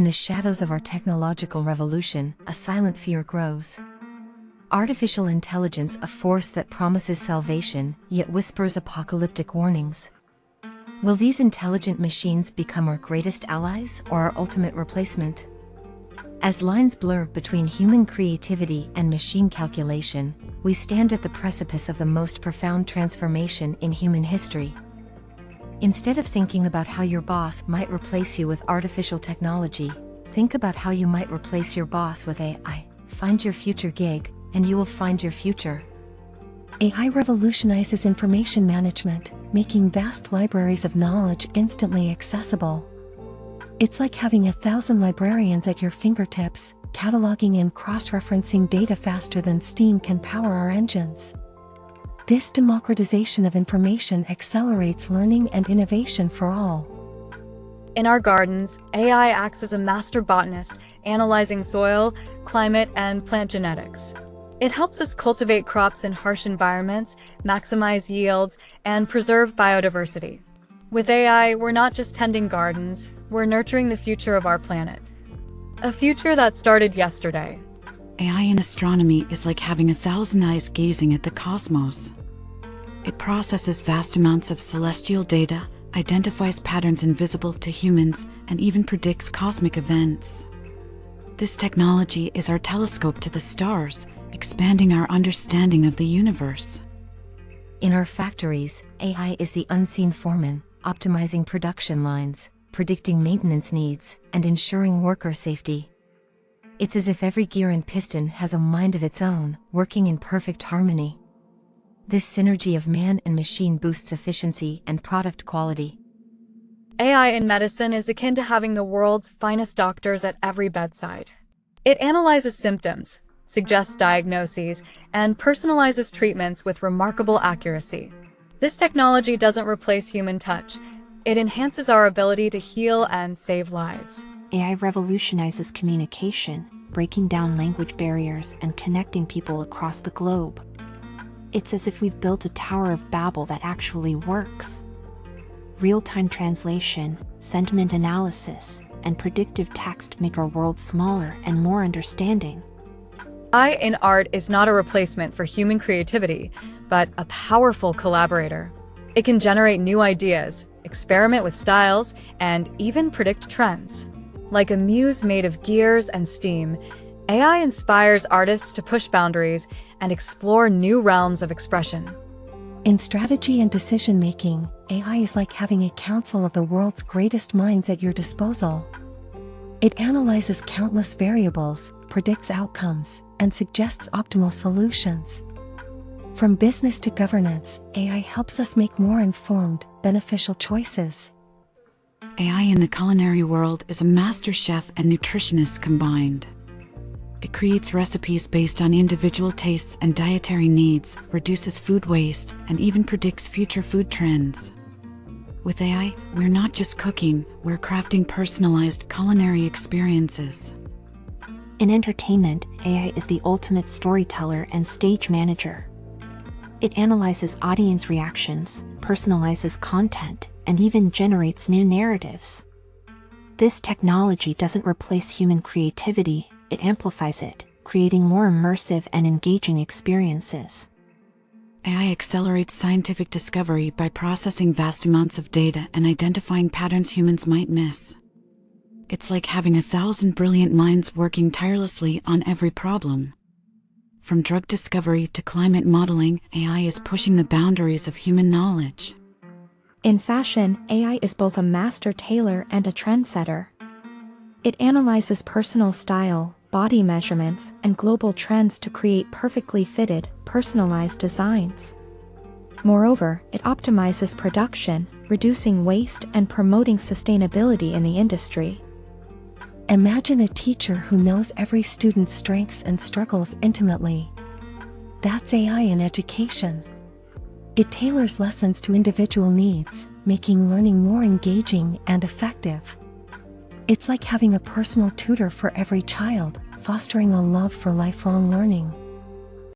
In the shadows of our technological revolution, a silent fear grows. Artificial intelligence, a force that promises salvation, yet whispers apocalyptic warnings. Will these intelligent machines become our greatest allies or our ultimate replacement? As lines blur between human creativity and machine calculation, we stand at the precipice of the most profound transformation in human history. Instead of thinking about how your boss might replace you with artificial technology, think about how you might replace your boss with AI. Find your future gig, and you will find your future. AI revolutionizes information management, making vast libraries of knowledge instantly accessible. It's like having 1,000 librarians at your fingertips, cataloging and cross-referencing data faster than steam can power our engines. This democratization of information accelerates learning and innovation for all. In our gardens, AI acts as a master botanist, analyzing soil, climate, and plant genetics. It helps us cultivate crops in harsh environments, maximize yields, and preserve biodiversity. With AI, we're not just tending gardens, we're nurturing the future of our planet. A future that started yesterday. AI in astronomy is like having 1,000 eyes gazing at the cosmos. It processes vast amounts of celestial data, identifies patterns invisible to humans, and even predicts cosmic events. This technology is our telescope to the stars, expanding our understanding of the universe. In our factories, AI is the unseen foreman, optimizing production lines, predicting maintenance needs, and ensuring worker safety. It's as if every gear and piston has a mind of its own, working in perfect harmony. This synergy of man and machine boosts efficiency and product quality. AI in medicine is akin to having the world's finest doctors at every bedside. It analyzes symptoms, suggests diagnoses, and personalizes treatments with remarkable accuracy. This technology doesn't replace human touch. It enhances our ability to heal and save lives. AI revolutionizes communication, breaking down language barriers and connecting people across the globe. It's as if we've built a Tower of Babel that actually works. Real-time translation, sentiment analysis, and predictive text make our world smaller and more understanding. AI in art is not a replacement for human creativity, but a powerful collaborator. It can generate new ideas, experiment with styles, and even predict trends. Like a muse made of gears and steam, AI inspires artists to push boundaries and explore new realms of expression. In strategy and decision-making, AI is like having a council of the world's greatest minds at your disposal. It analyzes countless variables, predicts outcomes, and suggests optimal solutions. From business to governance, AI helps us make more informed, beneficial choices. AI in the culinary world is a master chef and nutritionist combined. It creates recipes based on individual tastes and dietary needs, reduces food waste, and even predicts future food trends. With AI, we're not just cooking, we're crafting personalized culinary experiences. In entertainment, AI is the ultimate storyteller and stage manager. It analyzes audience reactions, personalizes content, and even generates new narratives. This technology doesn't replace human creativity, it amplifies it, creating more immersive and engaging experiences. AI accelerates scientific discovery by processing vast amounts of data and identifying patterns humans might miss. It's like having 1,000 brilliant minds working tirelessly on every problem. From drug discovery to climate modeling, AI is pushing the boundaries of human knowledge. In fashion, AI is both a master tailor and a trendsetter. It analyzes personal style, body measurements, and global trends to create perfectly fitted, personalized designs. Moreover, it optimizes production, reducing waste and promoting sustainability in the industry. Imagine a teacher who knows every student's strengths and struggles intimately. That's AI in education. It tailors lessons to individual needs, making learning more engaging and effective. It's like having a personal tutor for every child, fostering a love for lifelong learning.